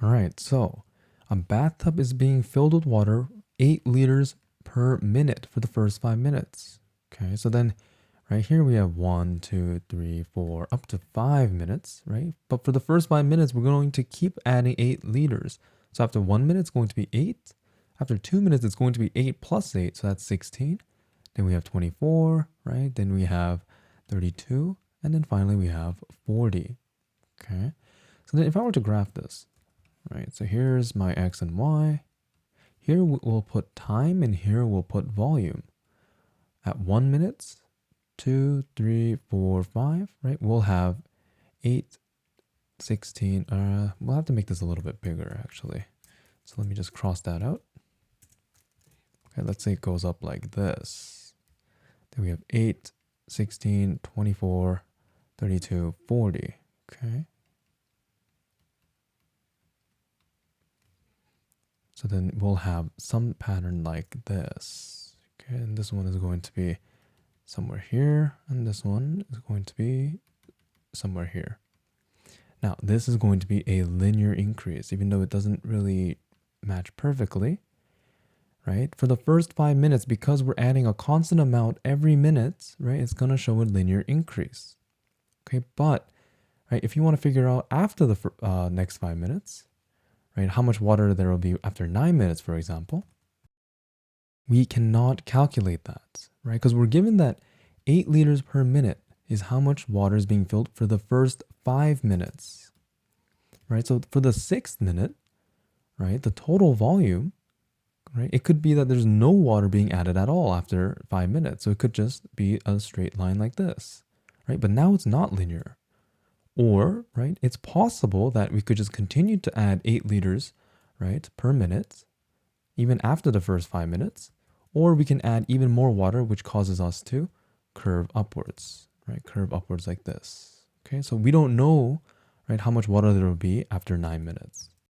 All right, so a bathtub is being filled with water 8 liters per minute for the first 5 minutes. Okay, so then right here we have 1, 2, 3, 4, up to 5 minutes, right? But for the first 5 minutes, we're going to keep adding 8 liters. So after 1 minute, it's going to be 8. After 2 minutes, it's going to be 8 plus 8, so that's 16. Then we have 24, right? Then we have 32, and then finally we have 40. Okay, so then if I were to graph this, right? So here's my x and y. Here we'll put time, and here we'll put volume. At 1 minute, 2, 3, 4, 5, right? We'll have 8, 16. We'll have to make this a little bit bigger actually. So let me just cross that out. Okay, let's say it goes up like this. Then we have 8, 16, 24, 32, 40. Okay. So then we'll have some pattern like this. Okay, and this one is going to be somewhere here, and this one is going to be somewhere here. Now, this is going to be a linear increase, even though it doesn't really match perfectly, right? For the first 5 minutes, because we're adding a constant amount every minute, right, it's going to show a linear increase. Okay, but right, if you want to figure out after the next 5 minutes, right, how much water there will be after 9 minutes, for example, we cannot calculate that, right? Because we're given that 8 liters per minute is how much water is being filled for the first 5 minutes, right? So for the 6th minute, right, the total volume, right, it could be that there's no water being added at all after 5 minutes. So it could just be a straight line like this, right? But now it's not linear. Or, right, it's possible that we could just continue to add 8 liters, right, per minute, even after the first 5 minutes. Or we can add even more water, which causes us to curve upwards, right? Curve upwards like this. Okay, so we don't know, right, how much water there will be after 9 minutes.